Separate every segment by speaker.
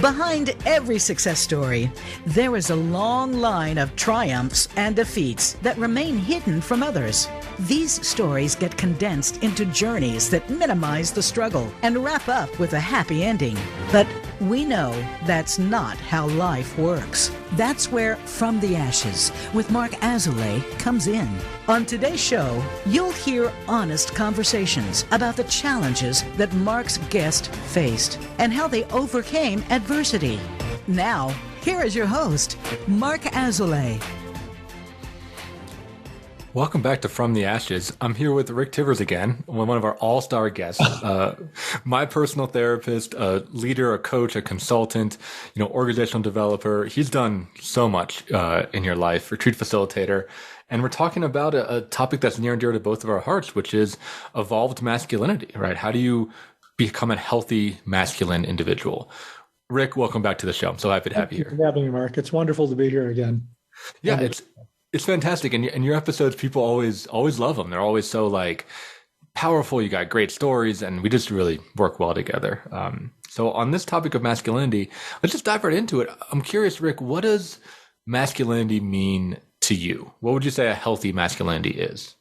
Speaker 1: Behind every success story, there is a long line of triumphs and defeats that remain hidden from others. These stories get condensed into journeys that minimize the struggle and wrap up with a happy ending. But we know that's not how life works. That's where From the Ashes with Mark Azoulay comes in. On today's show, you'll hear honest conversations about the challenges that Mark's guest faced and how they overcame adversity. Now, here is your host, Mark Azoulay.
Speaker 2: Welcome back to From the Ashes. I'm here with Rick Tivers again, one of our all-star guests, my personal therapist, a leader, a coach, a consultant, organizational developer. He's done so much in your life, retreat facilitator. And we're talking about a topic that's near and dear to both of our hearts, which is evolved masculinity, right? How do you become a healthy masculine individual? Rick, welcome back to the show. I'm so happy to have you here.
Speaker 3: Thank you for having me, Mark. It's wonderful to be here again.
Speaker 2: Yeah, it's fantastic. And your episodes, people always love them. They're always so powerful. You got great stories and we just really work well together. So on this topic of masculinity, let's just dive right into it. I'm curious, Rick, what does masculinity mean to you? What would you say a healthy masculinity is?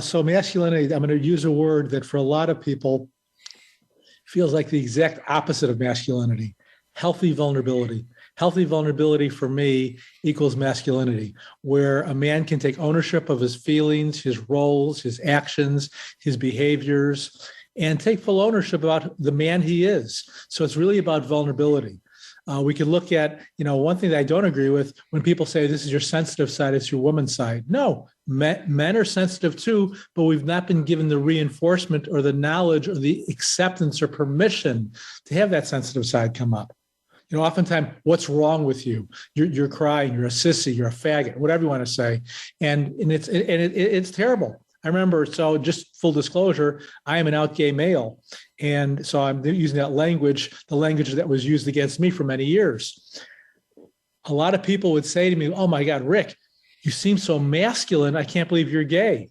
Speaker 3: So masculinity, I'm going to use a word that for a lot of people feels like the exact opposite of masculinity, healthy vulnerability. Healthy vulnerability for me equals masculinity, where a man can take ownership of his feelings, his roles, his actions, his behaviors, and take full ownership about the man he is. So it's really about vulnerability. We can look at, one thing that I don't agree with when people say this is your sensitive side, it's your woman's side. No, men are sensitive too, but we've not been given the reinforcement or the knowledge or the acceptance or permission to have that sensitive side come up. Oftentimes, what's wrong with you? You're crying, you're a sissy, you're a faggot, whatever you want to say. And it's terrible. I remember, so just full disclosure, I am an out gay male. And so I'm using that language, the language that was used against me for many years. A lot of people would say to me, oh my God, Rick, you seem so masculine. I can't believe you're gay.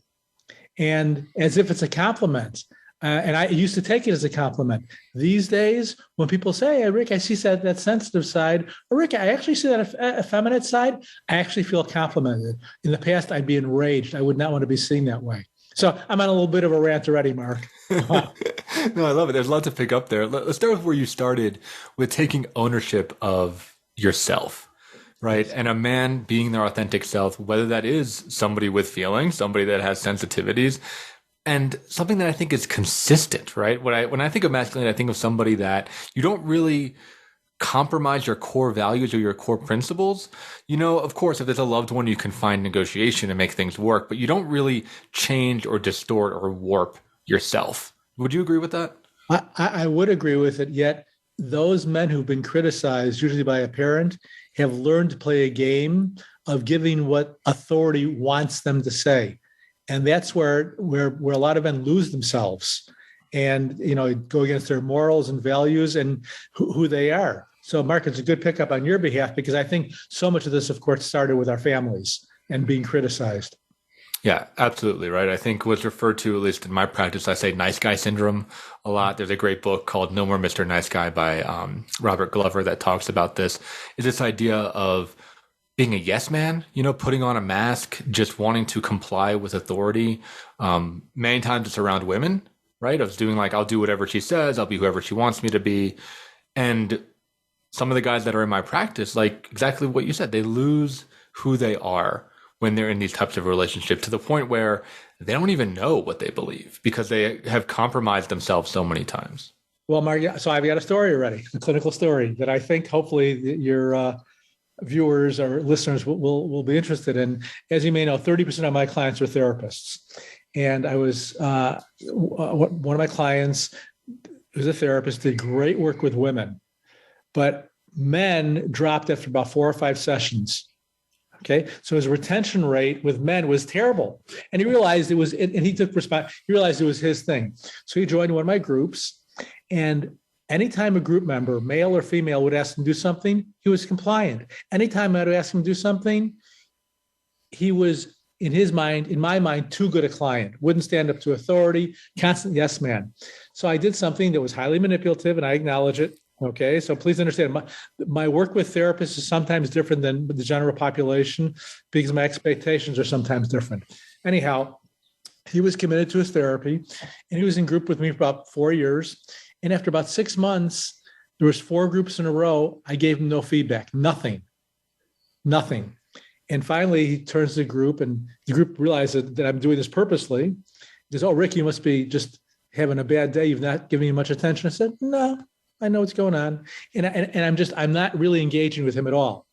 Speaker 3: And as if it's a compliment. And I used to take it as a compliment. These days, when people say, hey, Rick, I see that sensitive side, or Rick, I actually see that effeminate side, I actually feel complimented. In the past, I'd be enraged. I would not want to be seen that way. So I'm on a little bit of a rant already, Mark.
Speaker 2: No, I love it. There's a lot to pick up there. Let's start with where you started with taking ownership of yourself, right? And a man being their authentic self, whether that is somebody with feelings, somebody that has sensitivities, and something that I think is consistent, right? When I think of masculinity, I think of somebody that you don't really compromise your core values or your core principles. Of course, if there's a loved one, you can find negotiation and make things work, but you don't really change or distort or warp yourself. Would you agree with that?
Speaker 3: I would agree with it. Yet those men who've been criticized, usually by a parent, have learned to play a game of giving what authority wants them to say. And that's where a lot of men lose themselves and, go against their morals and values and who they are. So, Mark, it's a good pickup on your behalf, because I think so much of this, of course, started with our families and being criticized.
Speaker 2: Yeah, absolutely. Right. I think what's referred to, at least in my practice, I say nice guy syndrome a lot. There's a great book called No More Mr. Nice Guy by Robert Glover that talks about this. Is this idea of being a yes man, putting on a mask, just wanting to comply with authority. Many times it's around women, right? Of doing I'll do whatever she says, I'll be whoever she wants me to be. And some of the guys that are in my practice, exactly what you said, they lose who they are when they're in these types of relationships, to the point where they don't even know what they believe because they have compromised themselves so many times.
Speaker 3: Well, Mark, so I've got a story already, a clinical story that I think hopefully your viewers or listeners will be interested in. As you may know, 30% of my clients are therapists. And I was, one of my clients who's a therapist did great work with women, but men dropped after about 4 or 5 sessions. Okay. So his retention rate with men was terrible. And he realized he took responsibility. He realized it was his thing. So he joined one of my groups, and anytime a group member, male or female, would ask him to do something, he was compliant. Anytime I would ask him to do something, he was, in my mind, too good a client, wouldn't stand up to authority, constant yes man. So I did something that was highly manipulative, and I acknowledge it. Okay, so please understand, my work with therapists is sometimes different than the general population because my expectations are sometimes different. Anyhow, he was committed to his therapy, and he was in group with me for about 4 years. And after about 6 months, there was 4 groups in a row. I gave him no feedback, nothing. And finally, he turns to the group, and the group realizes that I'm doing this purposely. He goes, "Oh, Rick, you must be just having a bad day. You've not given me much attention." I said, "No, I know what's going on." And I'm not really engaging with him at all.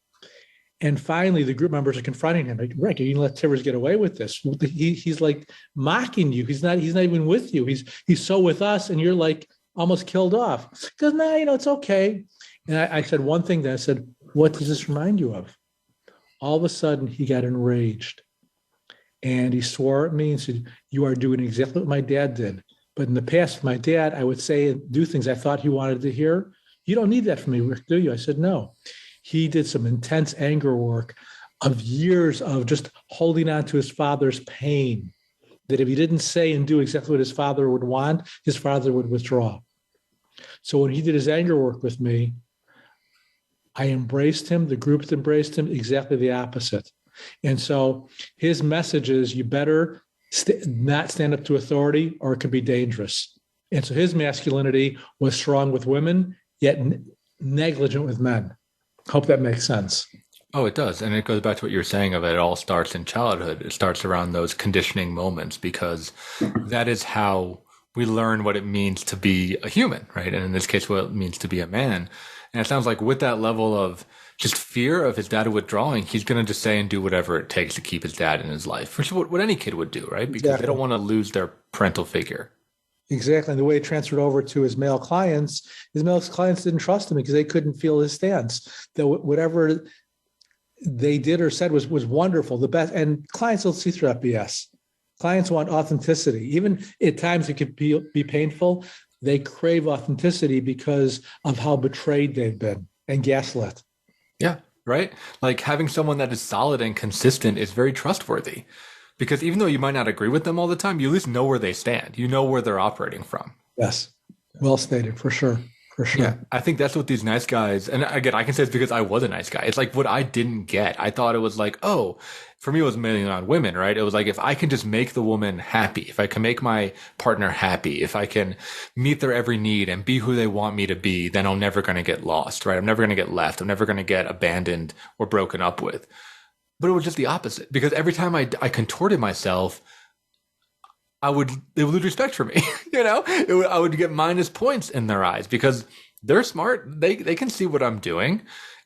Speaker 3: And finally, the group members are confronting him. Like, "Rick, are you going to let Tivers get away with this? He's like mocking you. He's not even with you. He's so with us, and you're like almost killed off." He goes, "No, it's okay." And I said one thing that I said, "What does this remind you of?" All of a sudden, he got enraged. And he swore at me and said, "You are doing exactly what my dad did. But in the past, my dad, I would say and do things I thought he wanted to hear. You don't need that from me, Rick, do you?" I said, "No." He did some intense anger work of years of just holding on to his father's pain, that if he didn't say and do exactly what his father would want, his father would withdraw. So when he did his anger work with me, I embraced him. The group embraced him, exactly the opposite. And so his message is, you better not stand up to authority or it could be dangerous. And so his masculinity was strong with women, yet negligent with men. Hope that makes sense.
Speaker 2: Oh, it does. And it goes back to what you were saying of it all starts in childhood. It starts around those conditioning moments, because that is how we learn what it means to be a human, right? And in this case, what it means to be a man. And it sounds like with that level of just fear of his dad withdrawing, he's going to just say and do whatever it takes to keep his dad in his life, which is what any kid would do, right? Because they don't want to lose their parental figure.
Speaker 3: Exactly. And the way it transferred over to his male clients didn't trust him because they couldn't feel his stance. That whatever they did or said was wonderful, the best. And clients will see through that BS. Clients want authenticity. Even at times it could be painful. They crave authenticity because of how betrayed they've been and gaslit.
Speaker 2: Yeah, right? Like having someone that is solid and consistent is very trustworthy, because even though you might not agree with them all the time, you at least know where they stand. You know where they're operating from.
Speaker 3: Yes. Well stated, for sure. For sure.
Speaker 2: Yeah, I think that's what these nice guys, and again, I can say it's because I was a nice guy. It's like what I didn't get. I thought it was like, oh, for me, it was mainly on women, right? It was like, if I can just make the woman happy, if I can make my partner happy, if I can meet their every need and be who they want me to be, then I'm never going to get lost, right? I'm never going to get left. I'm never going to get abandoned or broken up with. But it was just the opposite, because every time I contorted myself, they would lose respect for me. I would get minus points in their eyes because they're smart. They can see what I'm doing.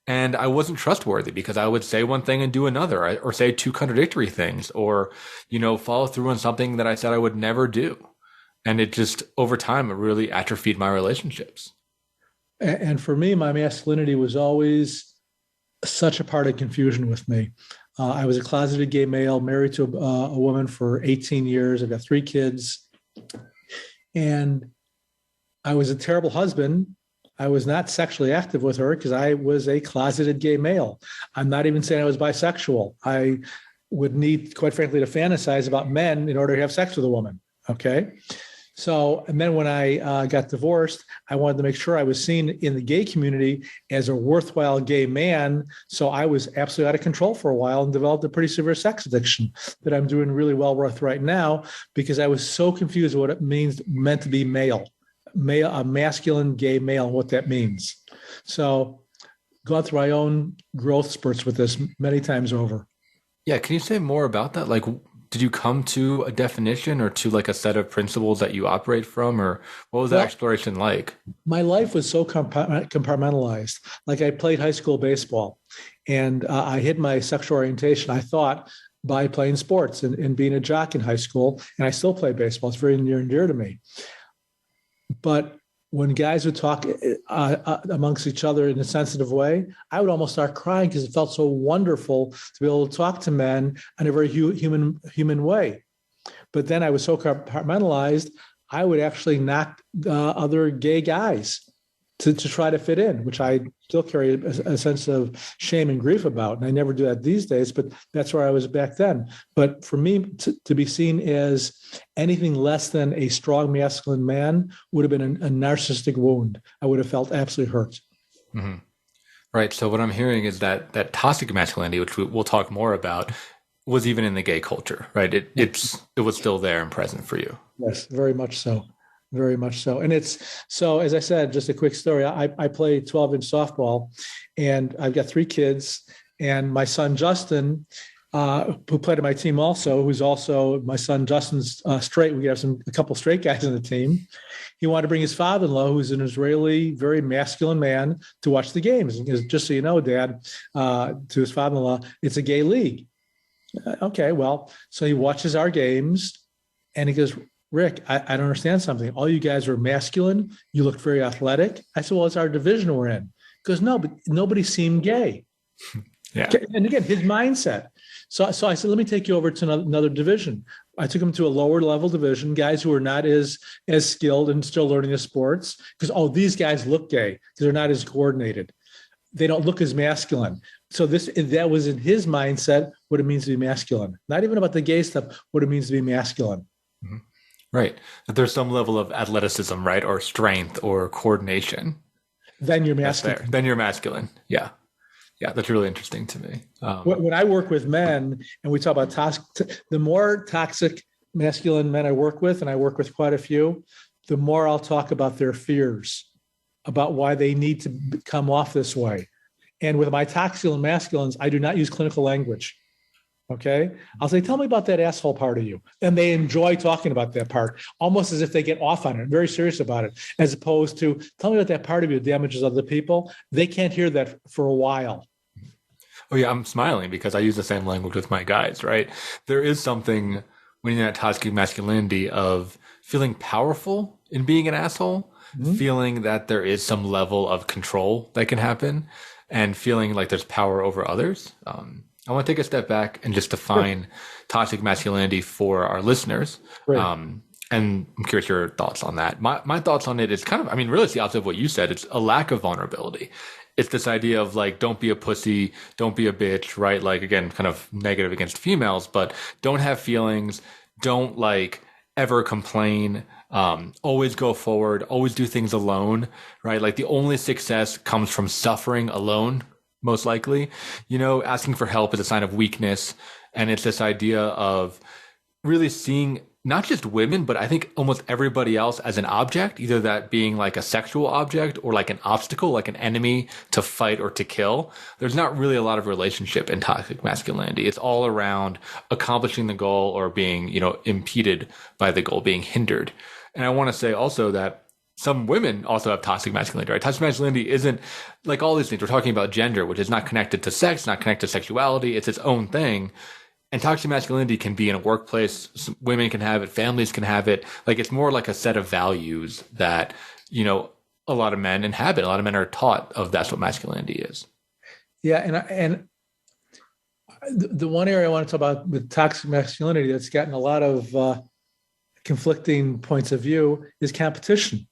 Speaker 2: And I wasn't trustworthy because I would say one thing and do another, or say 2 contradictory things, or, follow through on something that I said I would never do. And it just, over time, it really atrophied my relationships.
Speaker 3: And for me, my masculinity was always such a part of confusion with me. I was a closeted gay male, married to a woman for 18 years. I've got 3 kids. And I was a terrible husband. I was not sexually active with her because I was a closeted gay male. I'm not even saying I was bisexual. I would need, quite frankly, to fantasize about men in order to have sex with a woman. Okay. So, and then when I got divorced, I wanted to make sure I was seen in the gay community as a worthwhile gay man. So I was absolutely out of control for a while and developed a pretty severe sex addiction that I'm doing really well with right now, because I was so confused what it meant to be male, a masculine gay male, and what that means. So gone through my own growth spurts with this many times over.
Speaker 2: Yeah. Can you say more about that? Like, did you come to a definition or to like a set of principles that you operate from, or what was that exploration like? My
Speaker 3: life was so compartmentalized. Like, I played high school baseball, and I hid my sexual orientation, I thought, by playing sports and being a jock in high school. And I still play baseball. It's very near and dear to me. But when guys would talk amongst each other in a sensitive way, I would almost start crying because it felt so wonderful to be able to talk to men in a very human way. But then I was so compartmentalized, I would actually knock other gay guys to try to fit in, which I still carry a sense of shame and grief about. And I never do that these days, but that's where I was back then. But for me to be seen as anything less than a strong masculine man would have been a narcissistic wound. I would have felt absolutely hurt.
Speaker 2: Mm-hmm. Right. So what I'm hearing is that toxic masculinity, which we'll talk more about, was even in the gay culture, right? It was still there and present for you.
Speaker 3: Yes, very much so. Very much so. And it's so, as I said, just a quick story. I play 12-inch softball, and I've got 3 kids. And my son, Justin, who played on my team also, who's also my son, Justin's straight. We have a couple straight guys on the team. He wanted to bring his father-in-law, who's an Israeli, very masculine man, to watch the games. Because just so you know, Dad, to his father-in-law, it's a gay league. Okay, well, so he watches our games, and he goes, Rick, I don't understand something. All you guys are masculine. You look very athletic. I said, well, it's our division we're in. He goes, no, but nobody seemed gay.
Speaker 2: Yeah.
Speaker 3: And again, his mindset. So I said, let me take you over to another division. I took him to a lower level division, guys who are not as skilled and still learning the sports. Because, these guys look gay because they're not as coordinated. They don't look as masculine. So that was in his mindset what it means to be masculine. Not even about the gay stuff, what it means to be masculine.
Speaker 2: Mm-hmm. Right. That there's some level of athleticism, right? Or strength or coordination.
Speaker 3: Then you're masculine.
Speaker 2: Then you're masculine. Yeah. Yeah. That's really interesting to me.
Speaker 3: When I work with men and we talk about the more toxic masculine men I work with, and I work with quite a few, the more I'll talk about their fears, about why they need to come off this way. And with my toxic masculines, I do not use clinical language. Okay. I'll say, tell me about that asshole part of you. And they enjoy talking about that part, almost as if they get off on it, very serious about it, as opposed to tell me about that part of you that damages other people. They can't hear that for a while.
Speaker 2: Oh yeah. I'm smiling because I use the same language with my guys, right? There is something when you're in that toxic masculinity of feeling powerful in being an asshole, feeling that there is some level of control that can happen and feeling like there's power over others. I want to take a step back and just define toxic masculinity for our listeners.
Speaker 3: Right.
Speaker 2: And I'm curious your thoughts on that. My thoughts on it is really it's the opposite of what you said. It's a lack of vulnerability. It's this idea of like, don't be a pussy, don't be a bitch, right? Like, again, kind of negative against females, but don't have feelings, don't like ever complain, always go forward, always do things alone, right? Like the only success comes from suffering alone. Most likely, asking for help is a sign of weakness. And it's this idea of really seeing not just women, but I think almost everybody else as an object, either that being like a sexual object or like an obstacle, like an enemy to fight or to kill. There's not really a lot of relationship in toxic masculinity. It's all around accomplishing the goal or being, impeded by the goal, being hindered. And I want to say also that some women also have toxic masculinity, right? Toxic masculinity isn't like all these things. We're talking about gender, which is not connected to sex, not connected to sexuality. It's its own thing. And toxic masculinity can be in a workplace. Women can have it. Families can have it. Like it's more like a set of values that, a lot of men inhabit. A lot of men are taught of that's what masculinity is.
Speaker 3: Yeah. And the one area I want to talk about with toxic masculinity that's gotten a lot of conflicting points of view is competition.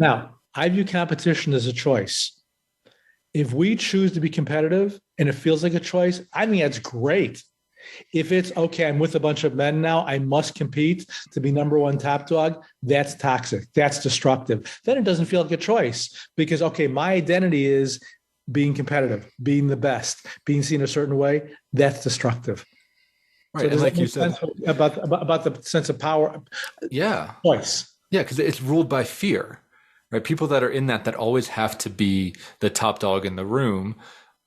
Speaker 3: Now, I view competition as a choice. If we choose to be competitive and it feels like a choice, I think that's great. If it's, okay, I'm with a bunch of men now, I must compete to be number one top dog, that's toxic. That's destructive. Then it doesn't feel like a choice because, okay, my identity is being competitive, being the best, being seen a certain way. That's destructive.
Speaker 2: Right. So and like you said,
Speaker 3: about the sense of power.
Speaker 2: Yeah.
Speaker 3: Choice.
Speaker 2: Yeah, because it's ruled by fear, right? People that are in that always have to be the top dog in the room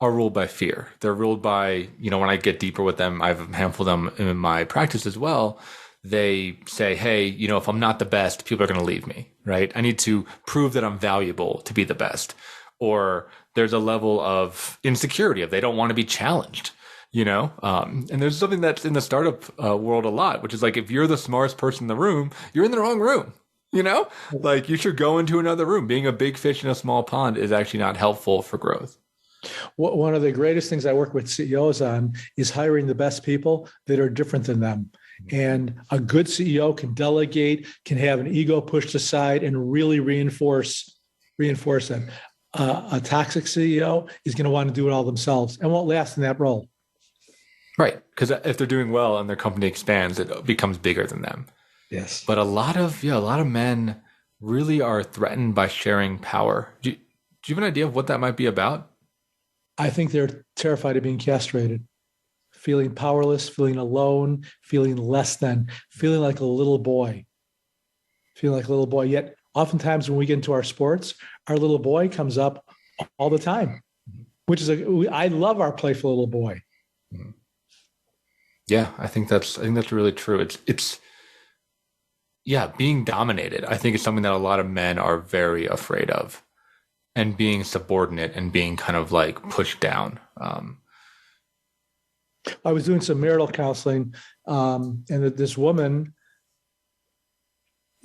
Speaker 2: are ruled by fear. They're ruled by, when I get deeper with them, I have a handful of them in my practice as well. They say, hey, if I'm not the best, people are going to leave me, right? I need to prove that I'm valuable to be the best. Or there's a level of insecurity of they don't want to be challenged. And there's something that's in the startup world a lot, which is like, if you're the smartest person in the room, you're in the wrong room. Like you should go into another room. Being a big fish in a small pond is actually not helpful for growth.
Speaker 3: One of the greatest things I work with CEOs on is hiring the best people that are different than them. And a good CEO can delegate, can have an ego pushed aside and really reinforce reinforce that. A toxic CEO is going to want to do it all themselves and won't last in that role.
Speaker 2: Right. Because if they're doing well and their company expands, it becomes bigger than them.
Speaker 3: Yes.
Speaker 2: But a lot of men really are threatened by sharing power. Do you have an idea of what that might be about?
Speaker 3: I think they're terrified of being castrated, feeling powerless, feeling alone, feeling less than, feeling like a little boy. Yet oftentimes when we get into our sports, our little boy comes up all the time, which is I love our playful little boy.
Speaker 2: Yeah, I think that's really true. It's being dominated. I think it's something that a lot of men are very afraid of, and being subordinate and being kind of like pushed down.
Speaker 3: I was doing some marital counseling, and this woman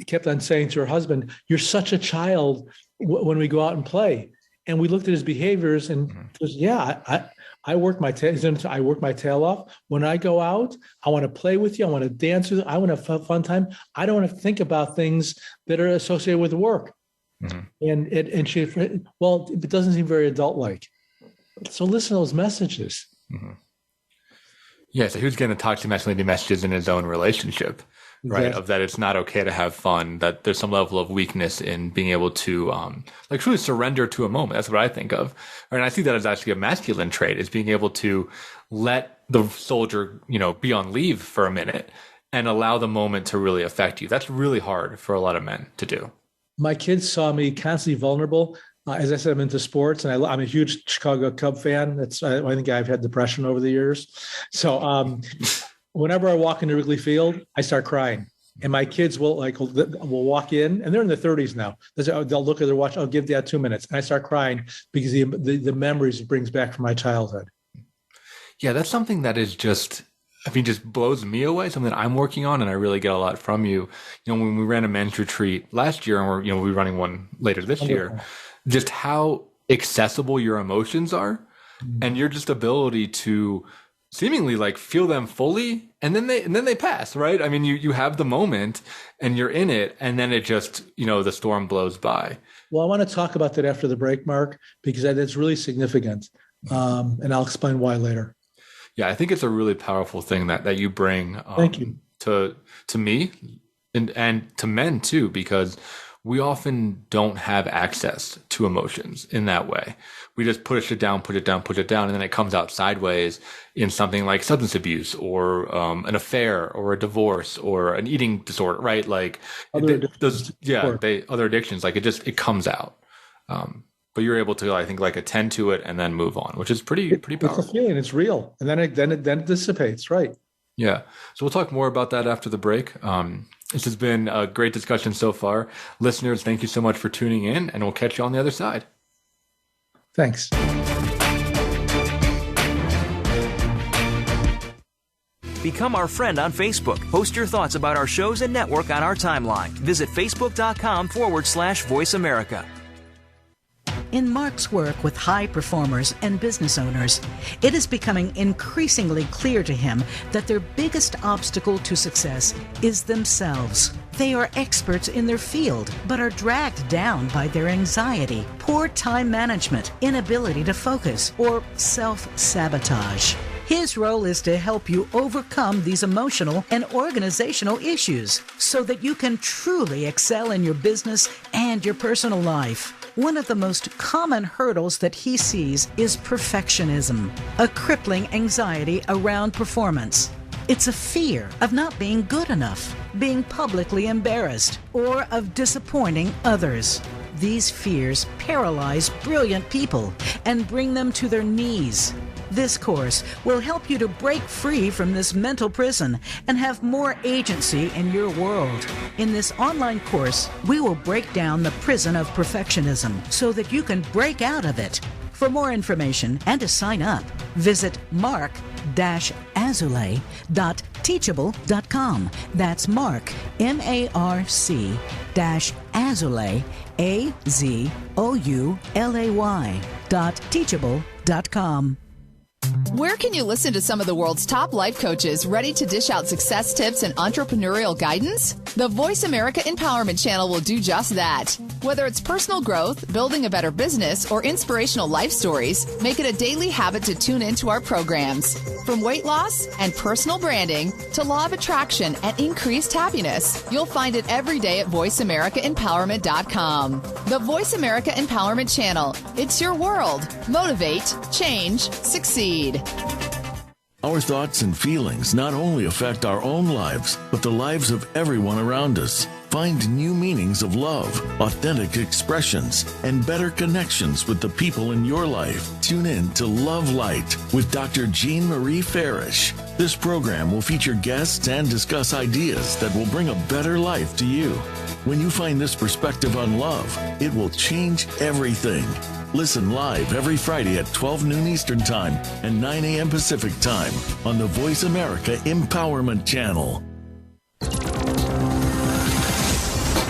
Speaker 3: kept on saying to her husband, "You're such a child when we go out and play." And we looked at his behaviors, and he goes, "Yeah, I work my tail off. When I go out, I want to play with you. I want to dance with you. I want to have a fun time. I don't want to think about things that are associated with work." And she, well, it doesn't seem very adult-like. So listen to those messages.
Speaker 2: Yeah, so he was getting the toxic masculinity messages in his own relationship, right?
Speaker 3: Exactly.
Speaker 2: Of that it's not okay to have fun, that there's some level of weakness in being able to like truly surrender to a moment. That's what I think of. And I see that as actually a masculine trait, is being able to let the soldier, be on leave for a minute and allow the moment to really affect you. That's really hard for a lot of men to do.
Speaker 3: My kids saw me constantly vulnerable. As I said, I'm into sports, and I'm a huge Chicago Cub fan. I think I've had depression over the years. So whenever I walk into Wrigley Field, I start crying. And my kids will walk in, and they're in their 30s now. They'll look at their watch. I'll give Dad 2 minutes, and I start crying because the memories it brings back from my childhood.
Speaker 2: Yeah, that's something that is just blows me away. Something that I'm working on, and I really get a lot from you. When we ran a men's retreat last year, and we'll be running one later this year, just how accessible your emotions are, and your just ability to seemingly like feel them fully, and then they pass, right? I mean, you have the moment and you're in it, and then it just, the storm blows by.
Speaker 3: Well, I want to talk about that after the break, Mark, because that's really significant. And I'll explain why later.
Speaker 2: Yeah, I think it's a really powerful thing that you bring
Speaker 3: Thank you.
Speaker 2: to me and to men too, because we often don't have access to emotions in that way. We just push it down, and then it comes out sideways in something like substance abuse or an affair or a divorce or an eating disorder, right? Like other addictions, like it comes out. But you're able to, I think, like attend to it and then move on, which is pretty powerful.
Speaker 3: It's a feeling, it's real. And then it dissipates, right?
Speaker 2: Yeah. So we'll talk more about that after the break. This has been a great discussion so far. Listeners, thank you so much for tuning in, and we'll catch you on the other side.
Speaker 3: Thanks.
Speaker 4: Become our friend on Facebook. Post your thoughts about our shows and network on our timeline. Visit facebook.com/Voice America.
Speaker 1: In Mark's work with high performers and business owners, it is becoming increasingly clear to him that their biggest obstacle to success is themselves. They are experts in their field, but are dragged down by their anxiety, poor time management, inability to focus, or self-sabotage. His role is to help you overcome these emotional and organizational issues so that you can truly excel in your business and your personal life. One of the most common hurdles that he sees is perfectionism, a crippling anxiety around performance. It's a fear of not being good enough, being publicly embarrassed, or of disappointing others. These fears paralyze brilliant people and bring them to their knees. This course will help you to break free from this mental prison and have more agency in your world. In this online course, we will break down the prison of perfectionism so that you can break out of it. For more information and to sign up, visit mark-azulay.teachable.com. That's Mark, MARC-Azulay, AZOULAY.teachable.com.
Speaker 5: Where can you listen to some of the world's top life coaches ready to dish out success tips and entrepreneurial guidance? The Voice America Empowerment Channel will do just that. Whether it's personal growth, building a better business, or inspirational life stories, make it a daily habit to tune into our programs. From weight loss and personal branding to law of attraction and increased happiness, you'll find it every day at voiceamericaempowerment.com. The Voice America Empowerment Channel. It's your world. Motivate, change, succeed.
Speaker 6: Our thoughts and feelings not only affect our own lives, but the lives of everyone around us. Find new meanings of love, authentic expressions, and better connections with the people in your life. Tune in to Love Light with Dr. Jean Marie Farish. This program will feature guests and discuss ideas that will bring a better life to you. When you find this perspective on love, it will change everything. Listen live every Friday at 12 noon Eastern Time and 9 a.m. Pacific Time on the Voice America Empowerment Channel.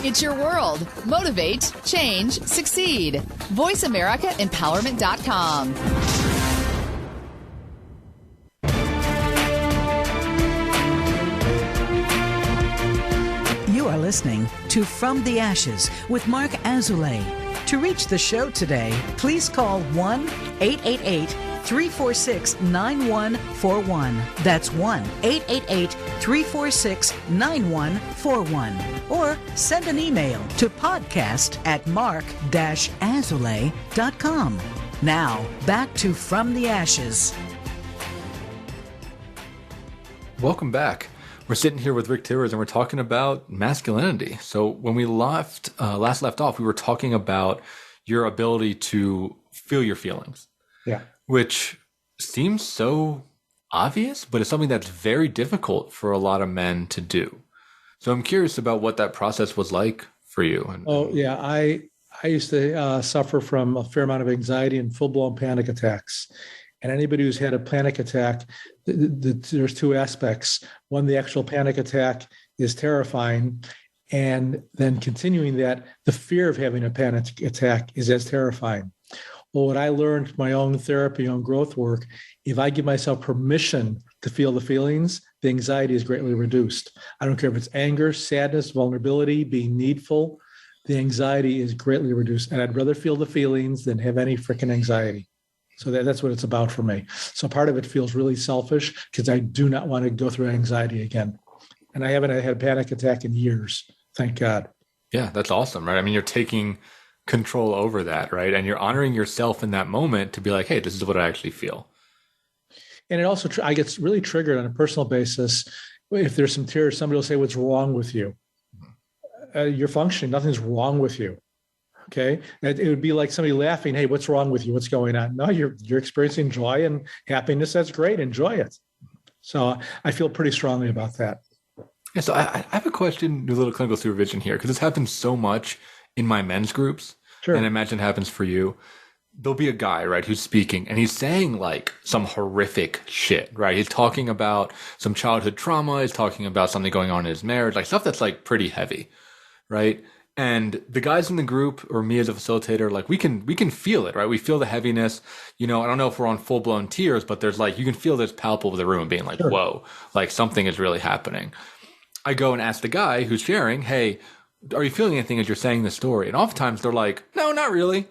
Speaker 5: It's your world. Motivate, change, succeed. VoiceAmericaEmpowerment.com.
Speaker 1: You are listening to From the Ashes with Mark Azoulay. To reach the show today, please call 1-888-346-9141. That's 1-888-346-9141. Or send an email to podcast@mark-azoulay.com. Now, back to From the Ashes.
Speaker 2: Welcome back. We're sitting here with Rick Tivers and we're talking about masculinity. So when we last left off, we were talking about your ability to feel your feelings.
Speaker 3: Yeah.
Speaker 2: Which seems so obvious, but it's something that's very difficult for a lot of men to do. So I'm curious about what that process was like for you.
Speaker 3: I used to suffer from a fair amount of anxiety and full-blown panic attacks. And anybody who's had a panic attack, there's two aspects. One, the actual panic attack is terrifying. And then continuing that, the fear of having a panic attack is as terrifying. Well, what I learned from my own therapy, own growth work, if I give myself permission to feel the feelings, the anxiety is greatly reduced. I don't care if it's anger, sadness, vulnerability, being needful, the anxiety is greatly reduced. And I'd rather feel the feelings than have any freaking anxiety. So that's what it's about for me. So part of it feels really selfish because I do not want to go through anxiety again. And I haven't had a panic attack in years. Thank God.
Speaker 2: Yeah, that's awesome, right? I mean, you're taking control over that, right? And you're honoring yourself in that moment to be like, hey, this is what I actually feel.
Speaker 3: And it also, I get really triggered on a personal basis. If there's some tears, somebody will say, what's wrong with you? You're functioning. Nothing's wrong with you. Okay. It would be like somebody laughing. Hey, what's wrong with you? What's going on? No, you're experiencing joy and happiness. That's great. Enjoy it. So I feel pretty strongly about that.
Speaker 2: Yeah. So I have a question, do a little clinical supervision here, because this happens so much in my men's groups. Sure. And I imagine it happens for you. There'll be a guy, right, who's speaking and he's saying like some horrific shit, right? He's talking about some childhood trauma. He's talking about something going on in his marriage, like stuff that's like pretty heavy, right? And the guys in the group or me as a facilitator, like we can feel it, right? We feel the heaviness. You know, I don't know if we're on full blown tears, but there's like, you can feel this palpable in the room being like, sure, whoa, like something is really happening. I go and ask the guy who's sharing, hey, are you feeling anything as you're saying the story? And oftentimes they're like, no, not really.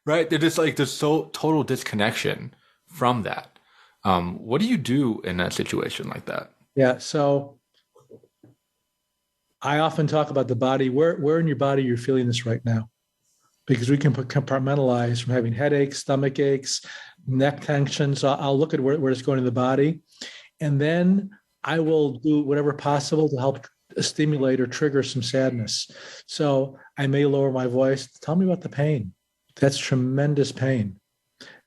Speaker 2: Right? They're just like, there's so total disconnection from that. What do you do in a situation like that?
Speaker 3: Yeah. So I often talk about the body. Where in your body you're feeling this right now? Because we can compartmentalize from having headaches, stomach aches, neck tension. So I'll look at where it's going in the body. And then I will do whatever possible to help stimulate or trigger some sadness. So I may lower my voice. Tell me about the pain. That's tremendous pain.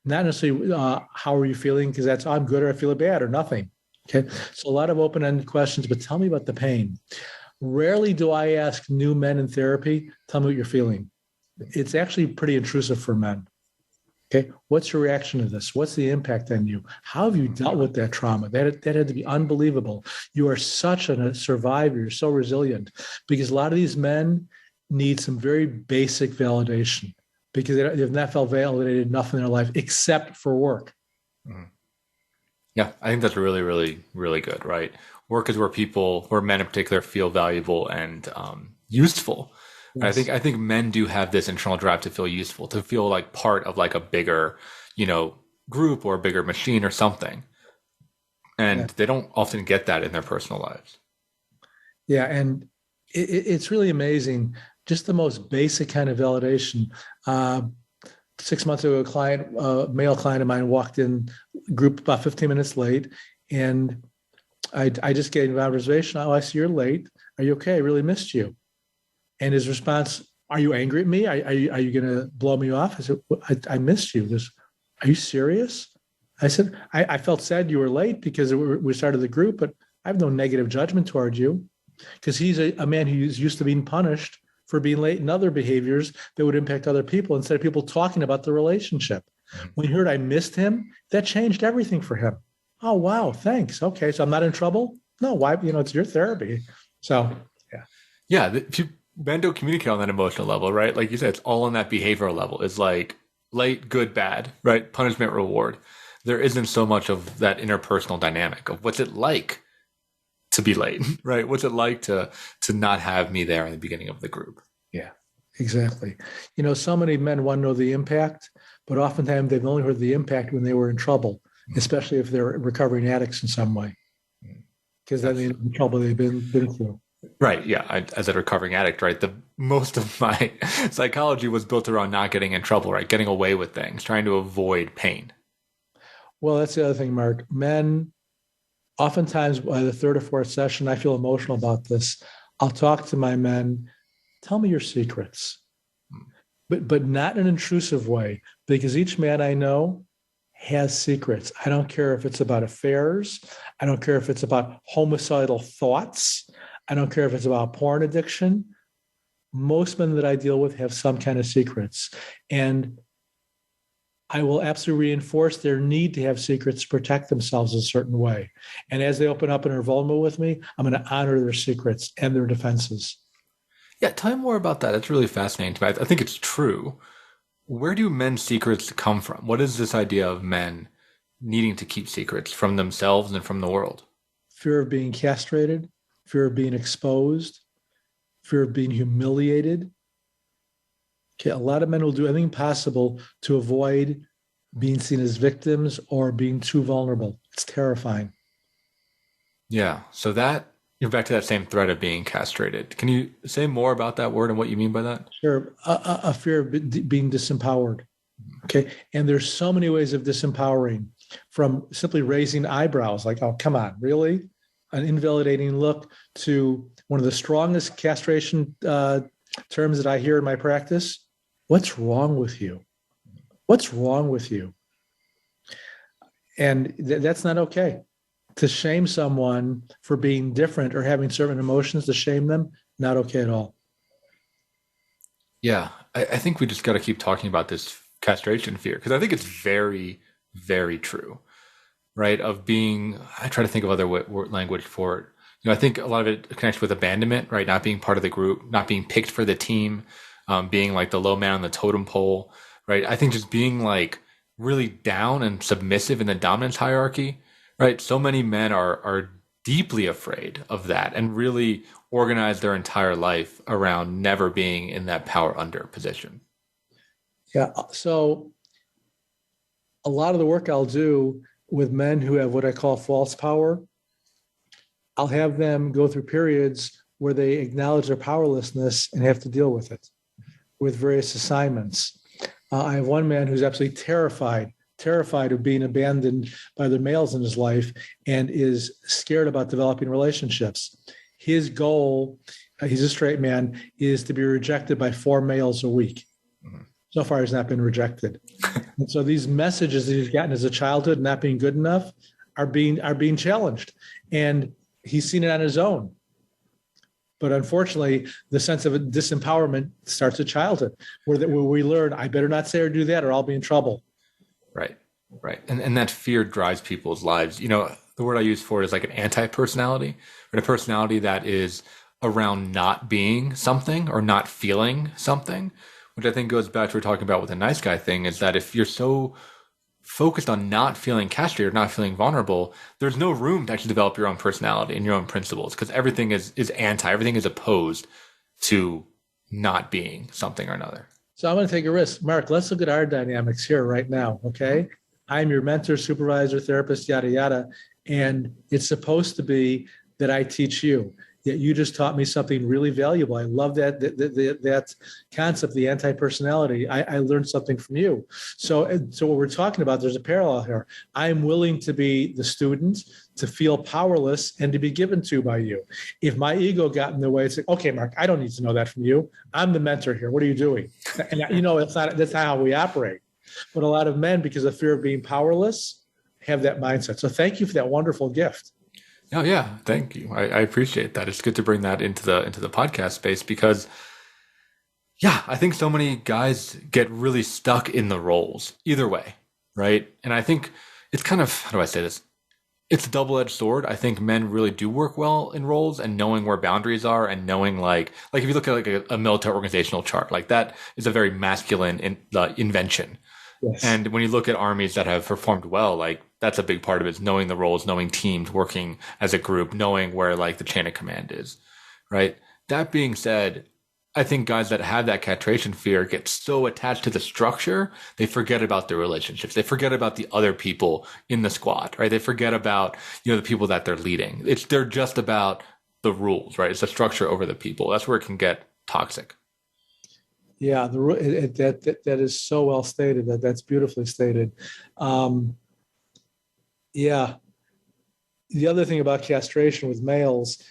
Speaker 3: Not necessarily how are you feeling, because that's I'm good or I feel bad or nothing. Okay. So a lot of open-ended questions, but tell me about the pain. Rarely do I ask new men in therapy, tell me what you're feeling. It's actually pretty intrusive for men. Okay. What's your reaction to this? What's the impact on you? How have you dealt with that trauma? That had to be unbelievable. You are such a survivor. You're so resilient, because a lot of these men need some very basic validation, because they've not felt validated enough in their life except for work. Mm.
Speaker 2: Yeah, I think that's really, really, really good, right? Work is where men in particular feel valuable and useful.
Speaker 3: Yes.
Speaker 2: I think men do have this internal drive to feel useful, to feel like part of like a bigger, group or a bigger machine or something. And they don't often get that in their personal lives.
Speaker 3: Yeah, and it's really amazing. Just the most basic kind of validation. 6 months ago, a male client of mine walked in group about 15 minutes late, and I just gave him an observation. Oh, I see you're late. Are you okay? I really missed you. And his response, are you angry at me? Are you going to blow me off? I said, I missed you. Are you serious? I said, I felt sad you were late because we started the group, but I have no negative judgment toward you, because he's a man who's used to being punished for being late in other behaviors that would impact other people instead of people talking about the relationship. When he heard I missed him, that changed everything for him. Oh, wow, thanks. Okay, so I'm not in trouble? No, why? It's your therapy. So, yeah.
Speaker 2: Yeah, men don't communicate on that emotional level, right? Like you said, it's all on that behavioral level. It's like late, good, bad, right? Punishment, reward. There isn't so much of that interpersonal dynamic of what's it like to be late, right? What's it like to not have me there in the beginning of the group?
Speaker 3: Yeah, exactly. So many men want to know the impact, but oftentimes they've only heard the impact when they were in trouble, especially if they're recovering addicts in some way, because then they know the trouble they've been through.
Speaker 2: Right. Yeah. As a recovering addict, right? Most of my psychology was built around not getting in trouble, right? Getting away with things, trying to avoid pain.
Speaker 3: Well, that's the other thing, Mark. Men, oftentimes by the third or fourth session, I feel emotional about this. I'll talk to my men, tell me your secrets, but not in an intrusive way, because each man I know has secrets. I don't care if it's about affairs. I don't care if it's about homicidal thoughts. I don't care if it's about porn addiction. Most men that I deal with have some kind of secrets. And I will absolutely reinforce their need to have secrets to protect themselves a certain way. And as they open up and are vulnerable with me, I'm going to honor their secrets and their defenses.
Speaker 2: Yeah, tell me more about that. That's really fascinating to me. I think it's true. Where do men's secrets come from? What is this idea of men needing to keep secrets from themselves and from the world?
Speaker 3: Fear of being castrated, fear of being exposed, fear of being humiliated. Okay, a lot of men will do anything possible to avoid being seen as victims or being too vulnerable. It's terrifying.
Speaker 2: Yeah. So that, you're back to that same thread of being castrated. Can you say more about that word and what you mean by that?
Speaker 3: Sure. A fear of being disempowered. Okay. And there's so many ways of disempowering, from simply raising eyebrows, like, oh, come on, really? An invalidating look, to one of the strongest castration terms that I hear in my practice. What's wrong with you? What's wrong with you? And that's not okay. To shame someone for being different or having certain emotions, to shame them, not okay at all.
Speaker 2: Yeah, I think we just got to keep talking about this castration fear, because I think it's very, very true, right? I try to think of other language for it. I think a lot of it connects with abandonment, right? Not being part of the group, not being picked for the team, being like the low man on the totem pole, right? I think just being like really down and submissive in the dominance hierarchy, right? So many men are deeply afraid of that and really organize their entire life around never being in that power under position.
Speaker 3: Yeah. So a lot of the work I'll do with men who have what I call false power, I'll have them go through periods where they acknowledge their powerlessness and have to deal with it with various assignments. I have one man who's absolutely terrified of being abandoned by the males in his life and is scared about developing relationships. His goal, he's a straight man, is to be rejected by 4 males a week. Mm-hmm. So far, he's not been rejected. And so these messages that he's gotten as a childhood, not being good enough, are being challenged. And he's seen it on his own. But unfortunately, the sense of disempowerment starts at childhood, where we learn, I better not say or do that, or I'll be in trouble.
Speaker 2: Right. And that fear drives people's lives. The word I use for it is like an anti-personality, or a personality that is around not being something or not feeling something, which I think goes back to what we're talking about with the nice guy thing, is that if you're so focused on not feeling castrated, not feeling vulnerable, there's no room to actually develop your own personality and your own principles, because everything is everything is opposed to not being something or another.
Speaker 3: So I'm going to take a risk. Mark, let's look at our dynamics here right now, okay? I'm your mentor, supervisor, therapist, yada, yada. And it's supposed to be that I teach you. Yet you just taught me something really valuable. I love that concept, the anti-personality. I learned something from you. So what we're talking about, there's a parallel here. I'm willing to be the student, to feel powerless, and to be given to by you. If my ego got in the way, it's like, okay, Mark, I don't need to know that from you. I'm the mentor here. What are you doing? And that's not how we operate. But a lot of men, because of fear of being powerless, have that mindset. So thank you for that wonderful gift.
Speaker 2: Oh yeah, thank you. I appreciate that. It's good to bring that into the podcast space, because yeah, I think so many guys get really stuck in the roles either way, right? And I think it's kind of, how do I say this? It's a double-edged sword. I think men really do work well in roles, and knowing where boundaries are, and knowing like if you look at like a military organizational chart, like that is a very masculine invention. Yes. And when you look at armies that have performed well, like that's a big part of it, is knowing the roles, knowing teams, working as a group, knowing where like the chain of command is, right? That being said, I think guys that have that castration fear get so attached to the structure, they forget about their relationships. They forget about the other people in the squad, right? They forget about, the people that they're leading. They're just about the rules, right? It's the structure over the people. That's where it can get toxic.
Speaker 3: Yeah, that is so well stated. That's beautifully stated. Yeah. The other thing about castration with males,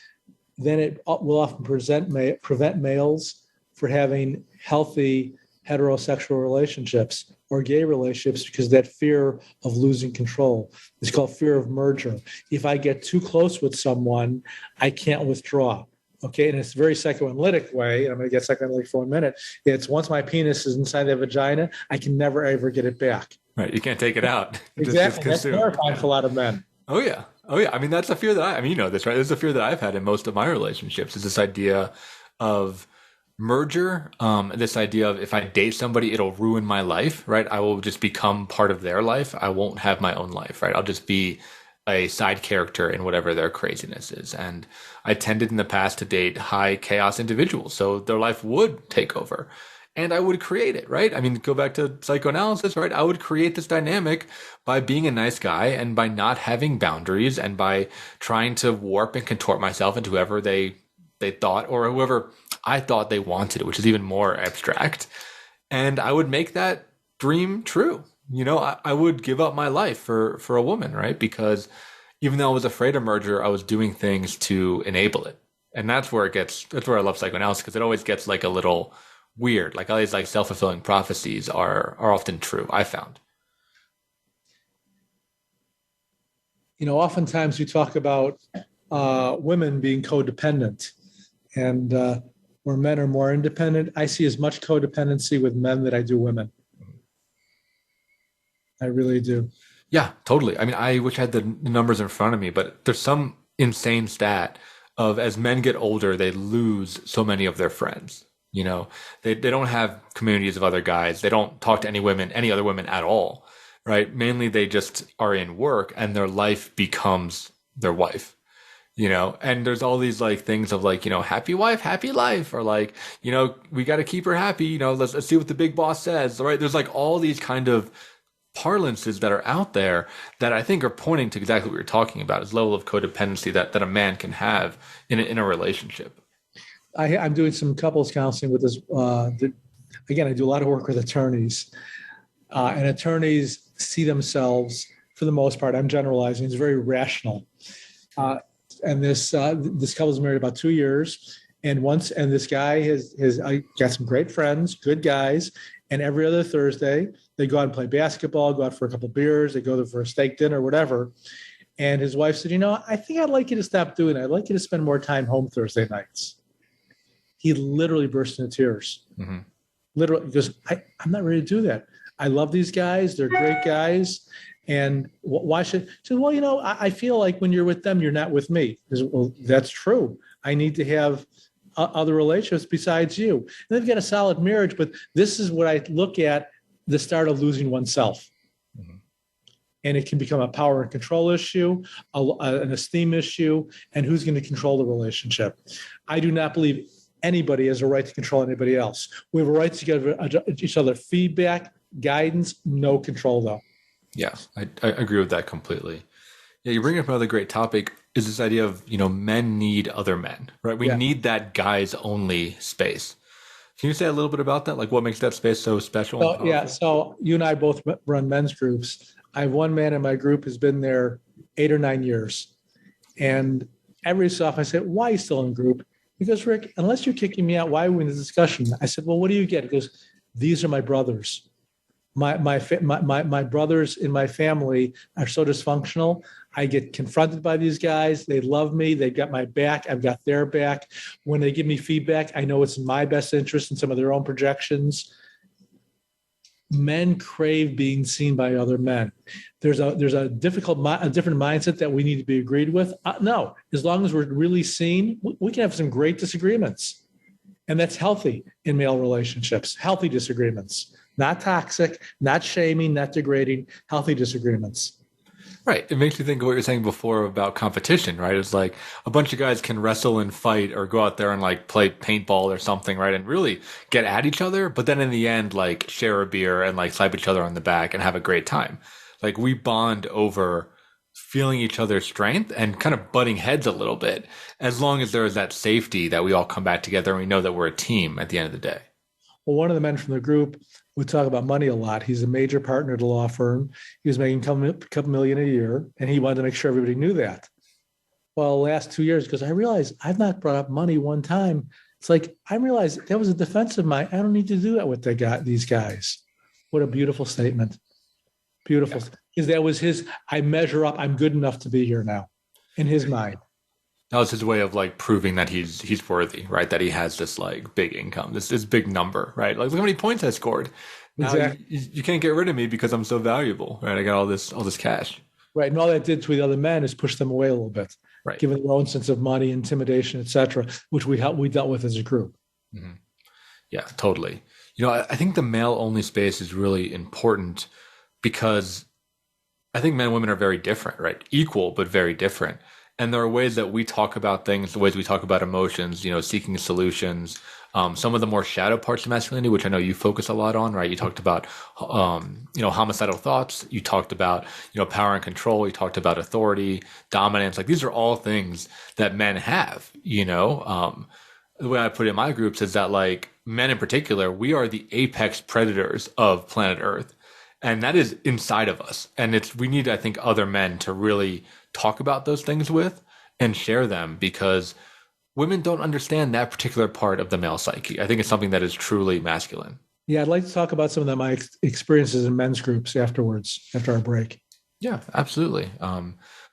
Speaker 3: then it will often prevent males from having healthy heterosexual relationships or gay relationships, because that fear of losing control. It's called fear of merger. If I get too close with someone, I can't withdraw. Okay, and it's a very psychoanalytic way. I'm going to get psychoanalytic for 1 minute. It's once my penis is inside the vagina, I can never, ever get it back.
Speaker 2: Right, you can't take it out.
Speaker 3: Exactly, that's terrifying for a lot of men.
Speaker 2: Oh, yeah. I mean, that's a fear that you know this, right? This is a fear that I've had in most of my relationships, is this idea of merger, this idea of if I date somebody, it'll ruin my life, right? I will just become part of their life. I won't have my own life, right? I'll just be a side character in whatever their craziness is. And I tended in the past to date high chaos individuals, so their life would take over. And I would create it, right? I mean, go back to psychoanalysis, right? I would create this dynamic by being a nice guy and by not having boundaries and by trying to warp and contort myself into whoever they thought, or whoever I thought they wanted, which is even more abstract. And I would make that dream true. I would give up my life for a woman, right? Because even though I was afraid of merger, I was doing things to enable it. And that's where I love psychoanalysis, because it always gets like a little weird. Like all these like self-fulfilling prophecies are often true, I found.
Speaker 3: Oftentimes we talk about women being codependent, and where men are more independent. I see as much codependency with men that I do women. I really do.
Speaker 2: Yeah, totally. I mean, I wish I had the numbers in front of me, but there's some insane stat of, as men get older, they lose so many of their friends. They don't have communities of other guys. They don't talk to any other women at all, right? Mainly they just are in work, and their life becomes their wife, and there's all these like things of like, happy wife, happy life, or like, we got to keep her happy. Let's see what the big boss says. Right. There's like all these kind of parlances that are out there that I think are pointing to exactly what you're talking about, is level of codependency that a man can have in a relationship.
Speaker 3: I'm doing some couples counseling with this. Again, I do a lot of work with attorneys, and attorneys see themselves, for the most part, I'm generalizing, it's very rational. And this couple's married about 2 years, and this guy has got some great friends, good guys, and every other Thursday they go out and play basketball, go out for a couple of beers, they go there for a steak dinner, whatever. And his wife said, I think I'd like you to stop doing that. I'd like you to spend more time home Thursday nights. He literally burst into tears. Mm-hmm. Literally, because I'm not ready to do that. I love these guys. They're great guys. And why should? So, well, I feel like when you're with them, you're not with me. Well, that's true. I need to have other relationships besides you. And they've got a solid marriage, but this is what I look at, the start of losing oneself. Mm-hmm. and it can become a power and control issue, an esteem issue, and who's going to control the relationship. I do not believe anybody has a right to control anybody else. We have a right to give each other feedback, guidance, no control though.
Speaker 2: Yeah, I agree with that completely. Yeah, you bring up another great topic is this idea of, men need other men, right? We need that guys only space. Can you say a little bit about that? Like what makes that space so special?
Speaker 3: So you and I both run men's groups. I have one man in my group who's been there 8 or 9 years. And every so often I say, why are you still in group? He goes, Rick, unless you're kicking me out, why are we in this discussion? I said, well, what do you get? He goes, these are my brothers. My brothers in my family are so dysfunctional. I get confronted by these guys. They love me. They've got my back. I've got their back. When they give me feedback, I know it's in my best interest in some of their own projections. Men crave being seen by other men. There's a different mindset that we need to be agreed with. No, as long as we're really seen, we can have some great disagreements. And that's healthy in male relationships, healthy disagreements. Not toxic, not shaming, not degrading, healthy disagreements.
Speaker 2: Right. It makes me think of what you were saying before about competition, right? It's like a bunch of guys can wrestle and fight or go out there and like play paintball or something, right? And really get at each other. But then in the end, like share a beer and like slap each other on the back and have a great time. Like we bond over feeling each other's strength and kind of butting heads a little bit, as long as there is that safety that we all come back together and we know that we're a team at the end of the day.
Speaker 3: Well, one of the men from the group would talk about money a lot. He's a major partner at a law firm. He was making a couple million a year, and he wanted to make sure everybody knew that. Well, the last 2 years, because I realized I've not brought up money one time. It's like, I realized that was a defense of mine. I don't need to do that with these guys. What a beautiful statement. Beautiful. Because that was his, I measure up, I'm good enough to be here now, in his mind.
Speaker 2: That was his way of like proving that he's worthy, right? That he has this like big income, this big number, right? Like look how many points I scored. Now
Speaker 3: exactly.
Speaker 2: you can't get rid of me because I'm so valuable, right? I got all this cash.
Speaker 3: Right. And all that did to the other men is push them away a little bit,
Speaker 2: right? Given
Speaker 3: their own sense of money, intimidation, et cetera, which we dealt with as a group.
Speaker 2: Mm-hmm. Yeah, totally. I think the male only space is really important because I think men and women are very different, right? Equal, but very different. And there are ways that we talk about things, the ways we talk about emotions, seeking solutions, some of the more shadow parts of masculinity, which I know you focus a lot on, right? You talked about, homicidal thoughts. You talked about, power and control. You talked about authority, dominance. Like these are all things that men have, The way I put it in my groups is that like men in particular, we are the apex predators of planet Earth. And that is inside of us. And we need, I think, other men to really talk about those things with and share them because women don't understand that particular part of the male psyche. I think it's something that is truly masculine. Yeah,
Speaker 3: I'd like to talk about some of my experiences in men's groups afterwards, after our break.
Speaker 2: Yeah, absolutely.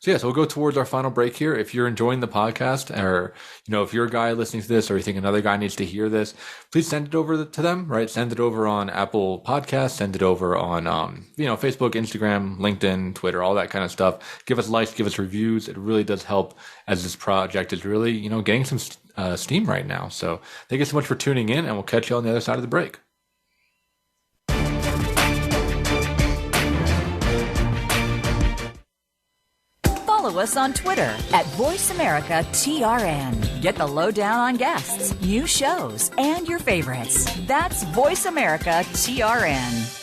Speaker 2: So we'll go towards our final break here. If you're enjoying the podcast or, if you're a guy listening to this or you think another guy needs to hear this, please send it over to them, right? Send it over on Apple Podcasts, send it over on, Facebook, Instagram, LinkedIn, Twitter, all that kind of stuff. Give us likes, give us reviews. It really does help as this project is really, getting some steam right now. So thank you so much for tuning in and we'll catch you on the other side of the break.
Speaker 7: Follow us on Twitter at VoiceAmericaTRN. Get the lowdown on guests, new shows, and your favorites. That's VoiceAmericaTRN.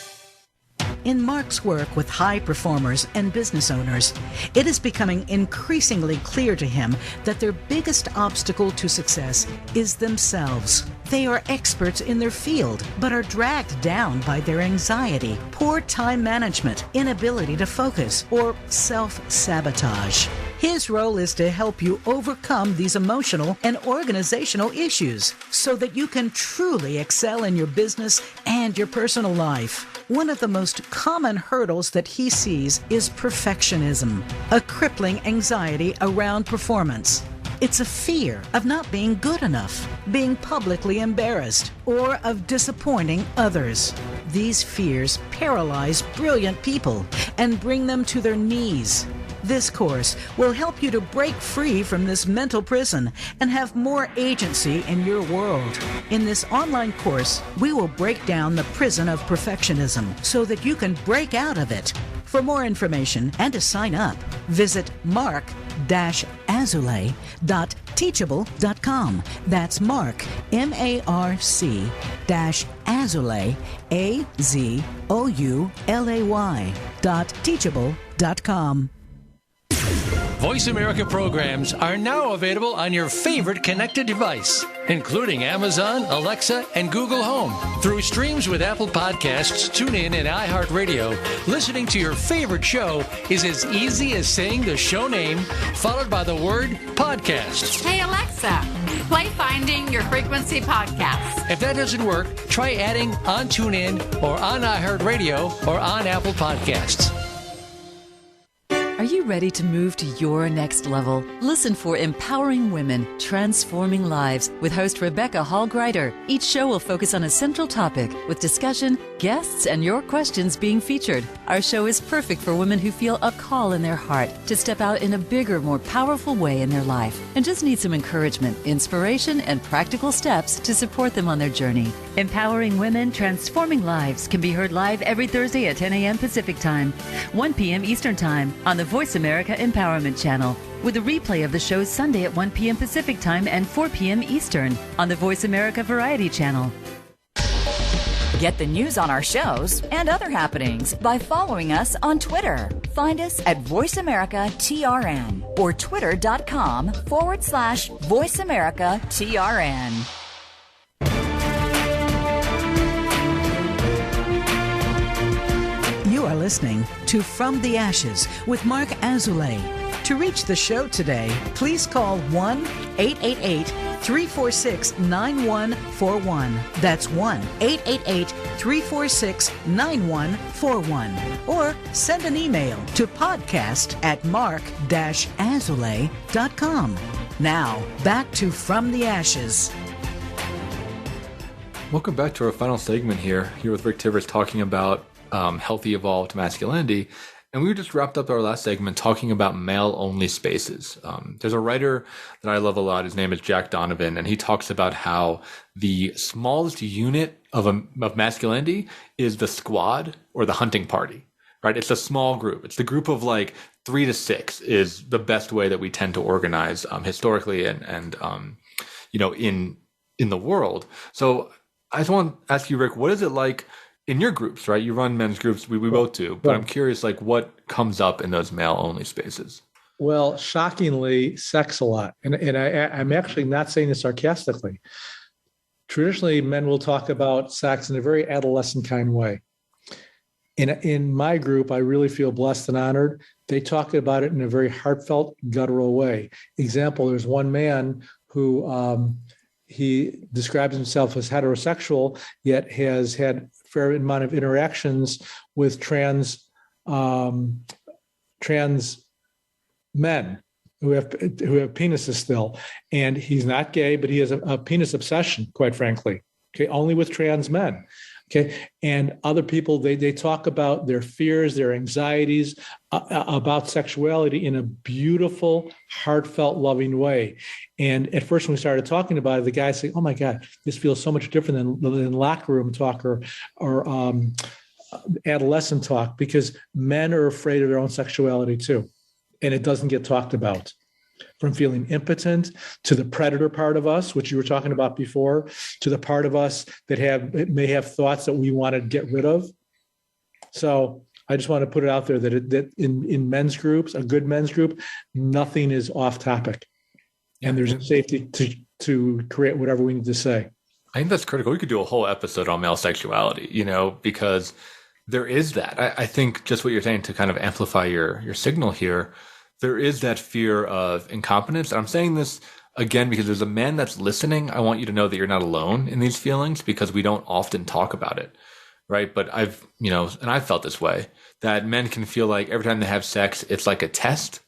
Speaker 1: In Mark's work with high performers and business owners, it is becoming increasingly clear to him that their biggest obstacle to success is themselves. They are experts in their field, but are dragged down by their anxiety, poor time management, inability to focus, or self-sabotage. His role is to help you overcome these emotional and organizational issues so that you can truly excel in your business and your personal life. One of the most common hurdles that he sees is perfectionism, a crippling anxiety around performance. It's a fear of not being good enough, being publicly embarrassed, or of disappointing others. These fears paralyze brilliant people and bring them to their knees. This course will help you to break free from this mental prison and have more agency in your world. In this online course, we will break down the prison of perfectionism so that you can break out of it. For more information and to sign up, visit marc-azulay.teachable.com. That's Marc, M-A-R-C -Azulay, AZOULAY.teachable.com.
Speaker 8: Voice America programs are now available on your favorite connected device, including Amazon, Alexa, and Google Home. Through streams with Apple Podcasts, TuneIn, and iHeartRadio, listening to your favorite show is as easy as saying the show name followed by the word podcast.
Speaker 9: Hey, Alexa, play Finding Your Frequency podcast.
Speaker 8: If that doesn't work, try adding on TuneIn or on iHeartRadio or on Apple Podcasts.
Speaker 10: Are you ready to move to your next level? Listen for Empowering Women, Transforming Lives with host Rebecca Hall-Greider. Each show will focus on a central topic with discussion, guests, and your questions being featured. Our show is perfect for women who feel a call in their heart to step out in a bigger, more powerful way in their life and just need some encouragement, inspiration, and practical steps to support them on their journey. Empowering Women, Transforming Lives can be heard live every Thursday at 10 a.m. Pacific Time, 1 p.m. Eastern Time on the Voice America Empowerment Channel, with a replay of the show Sunday at 1 p.m. Pacific Time and 4 p.m. Eastern on the Voice America Variety Channel.
Speaker 7: Get the news on our shows and other happenings by following us on Twitter. Find us at Voice America TRN or twitter.com/Voice America TRN.
Speaker 1: You are listening to From the Ashes with Marc Azulay. To reach the show today, please call 1-888-346-9141. That's 1-888-346-9141. Or send an email to podcast@marc-azulay.com. Now, back to From the Ashes.
Speaker 2: Welcome back to our final segment here with Rick Tivers talking about healthy evolved masculinity. And we just wrapped up our last segment talking about male-only spaces. There's a writer that I love a lot. His name is Jack Donovan, and he talks about how the smallest unit of masculinity is the squad or the hunting party, right? It's a small group. It's the group of like 3 to 6 is the best way that we tend to organize historically and in the world. So I just want to ask you, Rick, what is it like in your groups, right? You run men's groups, we both do, but I'm curious, like, what comes up in those male-only spaces?
Speaker 3: Well, shockingly, sex a lot. And I'm actually not saying this sarcastically. Traditionally, men will talk about sex in a very adolescent kind of way. In my group, I really feel blessed and honored. They talk about it in a very heartfelt, guttural way. Example, there's one man who he describes himself as heterosexual, yet has had fair amount of interactions with trans men who have penises still, and he's not gay, but he has a penis obsession, quite frankly. Okay, only with trans men. Okay, and other people they talk about their fears, their anxieties about sexuality in a beautiful, heartfelt, loving way. And at first, when we started talking about it, the guy said, "Oh my God, this feels so much different than locker room talk or adolescent talk," because men are afraid of their own sexuality too, and it doesn't get talked about. From feeling impotent to the predator part of us, which you were talking about before, to the part of us that may have thoughts that we want to get rid of. So I just want to put it out there that in men's groups, a good men's group, nothing is off topic, and there's a safety to create whatever we need to say.
Speaker 2: I think that's critical. We could do a whole episode on male sexuality, because there is that. I think just what you're saying, to kind of amplify your signal here, there is that fear of incompetence. And I'm saying this again because there's a man that's listening. I want you to know that you're not alone in these feelings, because we don't often talk about it, right? But I've felt this way, that men can feel like every time they have sex, it's like a test.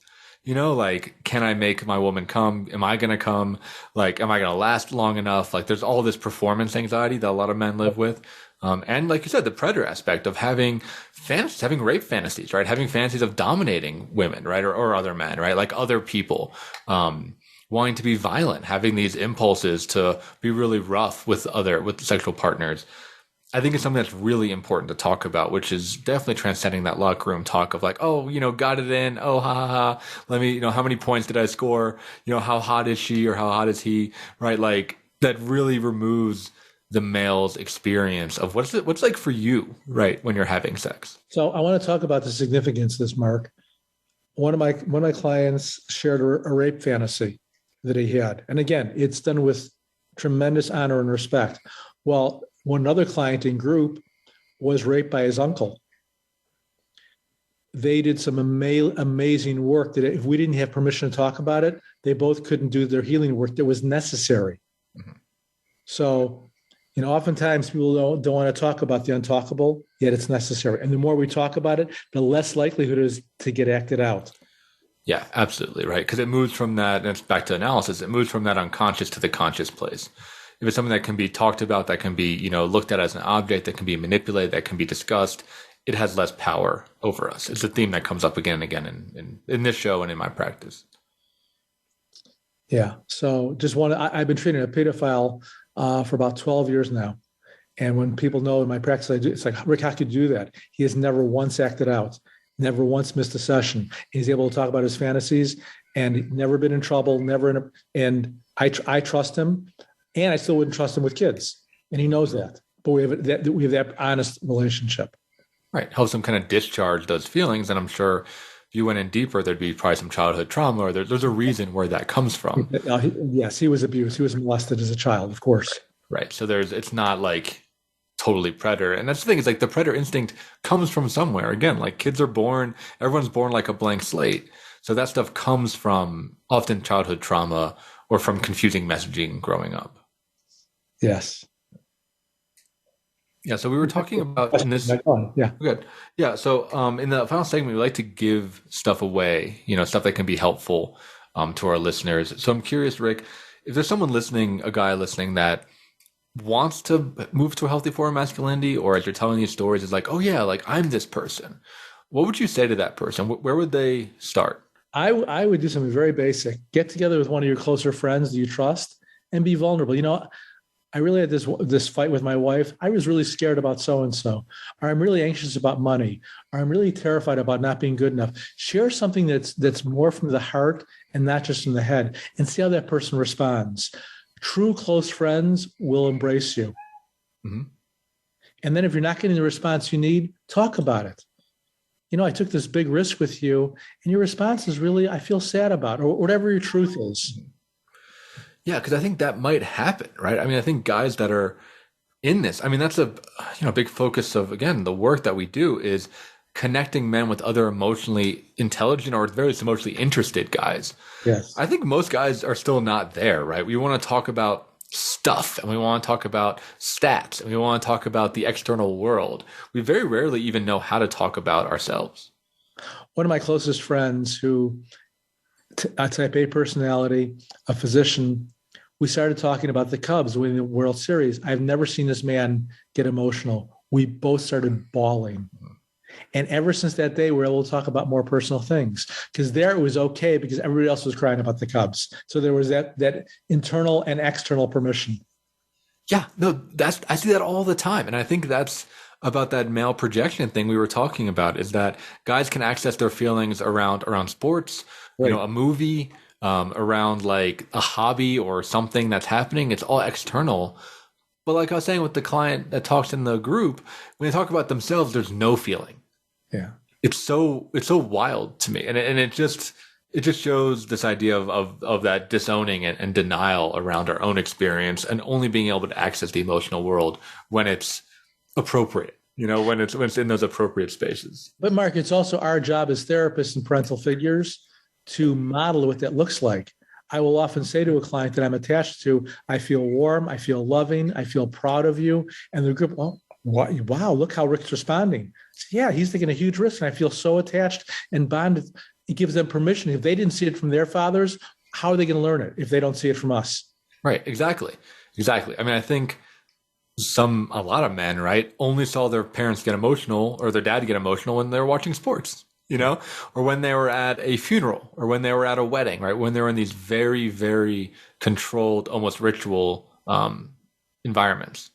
Speaker 2: Like, can I make my woman come? Am I going to come? Like, am I going to last long enough? Like, there's all this performance anxiety that a lot of men live with. And like you said, the predator aspect of having fantasies, having rape fantasies, right? Having fantasies of dominating women, right? Or other men, right? Like other people, wanting to be violent, having these impulses to be really rough with sexual partners. I think it's something that's really important to talk about, which is definitely transcending that locker room talk of like, oh, got it in. Oh, ha, ha, ha. Let me, how many points did I score? How hot is she or how hot is he? Right. Like that really removes the male's experience of what's like for you, right, when you're having sex.
Speaker 3: So I want to talk about the significance of this, Mark. One of my clients shared a rape fantasy that he had. And again, it's done with tremendous honor and respect. Well, one other client in group was raped by his uncle. They did some amazing work that if we didn't have permission to talk about it, they both couldn't do their healing work that was necessary. Mm-hmm. So, oftentimes people don't want to talk about the untalkable, yet it's necessary. And the more we talk about it, the less likelihood it is to get acted out.
Speaker 2: Yeah, absolutely. Right. Because it moves from that, and it's back to analysis, it moves from that unconscious to the conscious place. If it's something that can be talked about, that can be, looked at as an object, that can be manipulated, that can be discussed, it has less power over us. It's a theme that comes up again and again in this show and in my practice.
Speaker 3: Yeah. So I've been treating a pedophile for about 12 years now. And when people know in my practice, it's like, Rick, how could you do that? He has never once acted out, never once missed a session. He's able to talk about his fantasies and never been in trouble, and I trust him. And I still wouldn't trust him with kids. And he knows that. But we have that honest relationship.
Speaker 2: Right. Helps him kind of discharge those feelings. And I'm sure if you went in deeper, there'd be probably some childhood trauma, or there's a reason where that comes from.
Speaker 3: Yes, he was abused. He was molested as a child, of course.
Speaker 2: Right. So it's not like totally predator. And that's the thing, is like the predator instinct comes from somewhere. Again, like kids are born, everyone's born like a blank slate. So that stuff comes from often childhood trauma or from confusing messaging growing up.
Speaker 3: Yes.
Speaker 2: Yeah. So we were talking about in this.
Speaker 3: Yeah.
Speaker 2: Good. Yeah. So in the final segment, we like to give stuff away, stuff that can be helpful to our listeners. So I'm curious, Rick, if there's someone listening, a guy listening that wants to move to a healthy form of masculinity, or as you're telling these stories, is like, oh yeah, like I'm this person. What would you say to that person? Where would they start?
Speaker 3: I would do something very basic. Get together with one of your closer friends that you trust and be vulnerable. I really had this fight with my wife. I was really scared about so-and-so, or I'm really anxious about money, or I'm really terrified about not being good enough. Share something that's more from the heart and not just from the head, and see how that person responds. True close friends will embrace you. Mm-hmm. And then if you're not getting the response you need, talk about it. I took this big risk with you, and your response is really, I feel sad about it, or whatever your truth is.
Speaker 2: Yeah, because I think that might happen, right? I mean, I think guys that are in this, I mean, that's a big focus of, again, the work that we do is connecting men with other emotionally intelligent or at very least emotionally interested guys.
Speaker 3: Yes.
Speaker 2: I think most guys are still not there, right? We want to talk about stuff, and we want to talk about stats, and we want to talk about the external world. We very rarely even know how to talk about ourselves.
Speaker 3: One of my closest friends who a type A personality, a physician, we started talking about the Cubs winning the World Series. I've never seen this man get emotional. We both started bawling. And ever since that day, we're able to talk about more personal things, because there it was okay because everybody else was crying about the Cubs. So there was that internal and external permission.
Speaker 2: Yeah, no, I see that all the time. And I think that's about that male projection thing we were talking about, is that guys can access their feelings around sports, right, a movie, around like a hobby or something that's happening. It's all external. But like I was saying with the client that talks in the group, when they talk about themselves, there's no feeling.
Speaker 3: Yeah.
Speaker 2: It's so wild to me. And it just shows this idea of that disowning and denial around our own experience, and only being able to access the emotional world when it's appropriate, when it's in those appropriate spaces.
Speaker 3: But Mark, it's also our job as therapists and parental figures to model what that looks like. I will often say to a client that I'm attached to, I feel warm, I feel loving, I feel proud of you. And the group, oh, wow, look how Rick's responding. Yeah, he's taking a huge risk, and I feel so attached and bonded. It gives them permission. If they didn't see it from their fathers, how are they going to learn it if they don't see it from us? Right,
Speaker 2: exactly. I mean, I think a lot of men, right, only saw their parents get emotional or their dad get emotional when they were watching sports, or when they were at a funeral, or when they were at a wedding, right, when they were in these very, very controlled, almost ritual environments.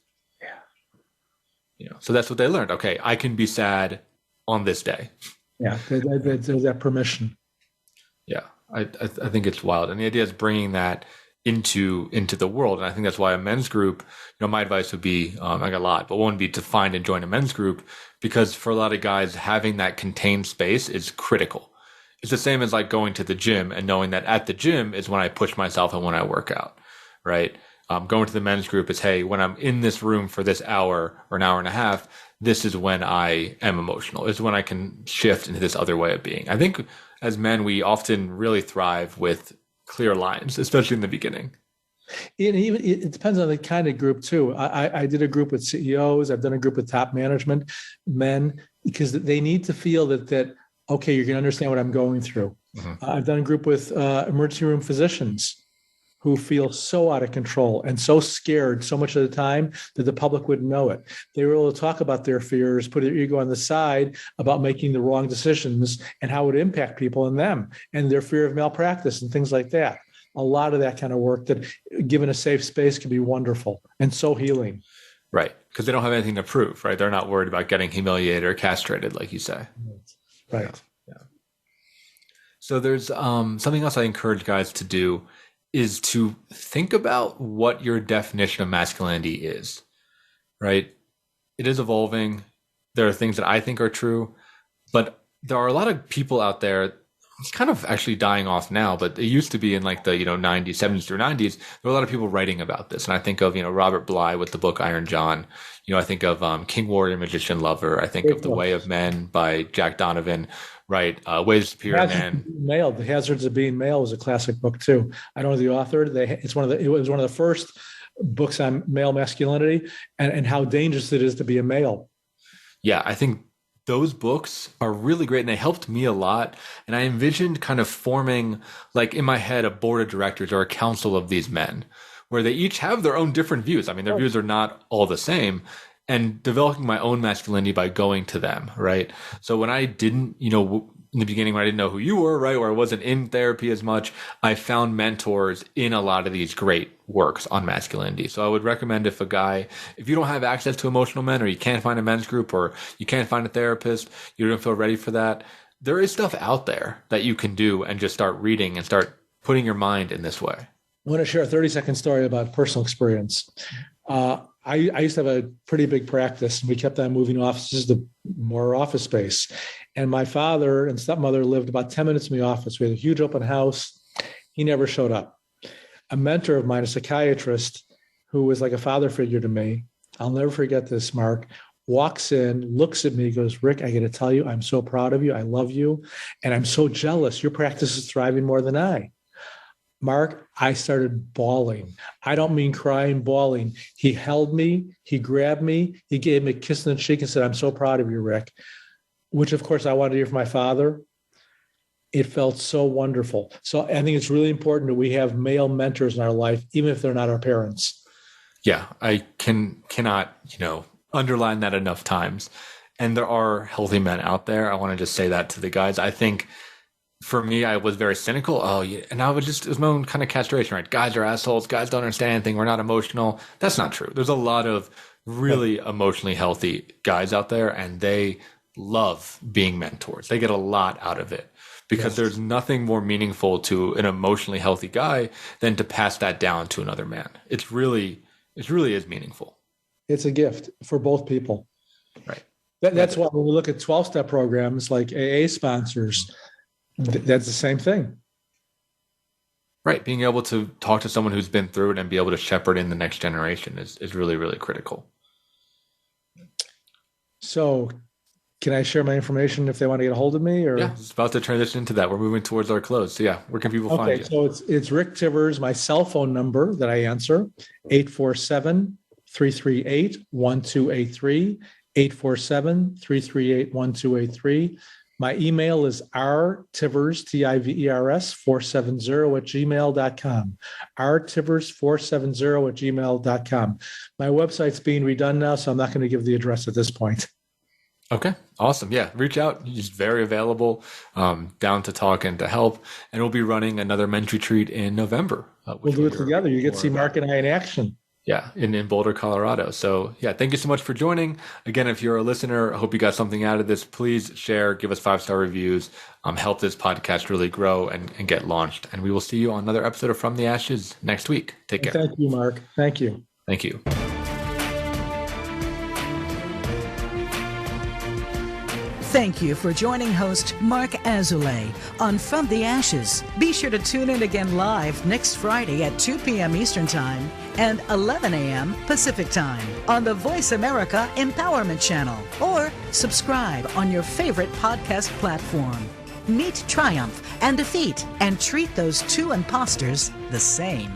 Speaker 2: So that's what they learned. Okay, I can be sad on this day.
Speaker 3: Yeah, there's that permission.
Speaker 2: Yeah, I think it's wild. And the idea is bringing that into the world. And I think that's why a men's group, my advice would be, I got a lot, but one would be to find and join a men's group, because for a lot of guys, having that contained space is critical. It's the same as like going to the gym and knowing that at the gym is when I push myself and when I work out, right? Going to the men's group is, hey, when I'm in this room for this hour or an hour and a half, this is when I am emotional. This is when I can shift into this other way of being. I think as men, we often really thrive with clear lines, especially in the beginning.
Speaker 3: It depends on the kind of group too. I did a group with CEOs. I've done a group with top management men, because they need to feel that okay, you're going to understand what I'm going through. Mm-hmm. I've done a group with emergency room physicians who feel so out of control and so scared so much of the time that the public wouldn't know it. They were able to talk about their fears, put their ego on the side about making the wrong decisions and how it would impact people and them and their fear of malpractice and things like that. A lot of that kind of work that, given a safe space, can be wonderful and so healing.
Speaker 2: Right, because they don't have anything to prove, right? They're not worried about getting humiliated or castrated, like you say.
Speaker 3: Right.
Speaker 2: Yeah. So there's something else I encourage guys to do is to think about what your definition of masculinity is, right? It is evolving. There are things that I think are true, but there are a lot of people out there, it's kind of actually dying off now, but it used to be in like the, 90s, 70s through 90s, there were a lot of people writing about this. And I think of, Robert Bly with the book Iron John. I think of King Warrior Magician Lover. I think of The Way of Men by Jack Donovan. Right. Ways of Superior Man.
Speaker 3: Male. The Hazards of Being Male was a classic book too. I don't know the author. It was one of the first books on male masculinity and how dangerous it is to be a male.
Speaker 2: Yeah, I think those books are really great, and they helped me a lot. And I envisioned kind of forming, like in my head, a board of directors or a council of these men, where they each have their own different views. I mean, their views are not all the same. And developing my own masculinity by going to them, right? So when I didn't, in the beginning, when I didn't know who you were, right, or I wasn't in therapy as much, I found mentors in a lot of these great works on masculinity. So I would recommend if you don't have access to emotional men, or you can't find a men's group, or you can't find a therapist, you don't feel ready for that, there is stuff out there that you can do and just start reading and start putting your mind in this way.
Speaker 3: I want to share a 30-second story about personal experience. I used to have a pretty big practice, and we kept on moving offices to more office space. And my father and stepmother lived about 10 minutes from the office. We had a huge open house. He never showed up. A mentor of mine, a psychiatrist, who was like a father figure to me, I'll never forget this, Mark, walks in, looks at me, goes, Rick, I got to tell you, I'm so proud of you. I love you. And I'm so jealous. Your practice is thriving more than I. Mark, I started bawling. I don't mean crying, bawling. He held me, he grabbed me, he gave me a kiss on the cheek and said, I'm so proud of you, Rick, which of course I wanted to hear from my father. It felt so wonderful. So I think it's really important that we have male mentors in our life, even if they're not our parents.
Speaker 2: Yeah, I cannot, underline that enough times. And there are healthy men out there. I want to just say that to the guys. I think for me, I was very cynical. Oh, yeah. And it was my own kind of castration, right? Guys are assholes. Guys don't understand anything. We're not emotional. That's not true. There's a lot of really emotionally healthy guys out there, and they love being mentors. They get a lot out of it because there's nothing more meaningful to an emotionally healthy guy than to pass that down to another man. It really is meaningful.
Speaker 3: It's a gift for both people.
Speaker 2: Right.
Speaker 3: That's why when we look at 12-step programs like AA sponsors, that's the same thing.
Speaker 2: Right. Being able to talk to someone who's been through it and be able to shepherd in the next generation is really, really critical. So
Speaker 3: can I share my information if they want to get a hold of me? Or?
Speaker 2: Yeah, it's about to transition into that. We're moving towards our close. So yeah, where can people find you?
Speaker 3: So it's Rick Tivers, my cell phone number that I answer, 847-338-1283, 847-338-1283. My email is rtivers, Tivers, 470 rtivers470 @gmail.com. My website's being redone now, so I'm not going to give the address at this point.
Speaker 2: Okay, awesome. Yeah, reach out. He's very available, down to talk and to help. And we'll be running another men's retreat in November.
Speaker 3: We'll do it together. You get to see Mark and I in action.
Speaker 2: Yeah, in Boulder, Colorado. So yeah, thank you so much for joining. Again, if you're a listener, I hope you got something out of this. Please share, give us 5-star reviews, help this podcast really grow and get launched. And we will see you on another episode of From the Ashes next week. Take care.
Speaker 3: Thank you, Mark. Thank you.
Speaker 2: Thank you.
Speaker 1: Thank you for joining host Mark Azoulay on From the Ashes. Be sure to tune in again live next Friday at 2 p.m. Eastern Time and 11 a.m. Pacific Time on the Voice America Empowerment Channel, or subscribe on your favorite podcast platform. Meet triumph and defeat and treat those two imposters the same.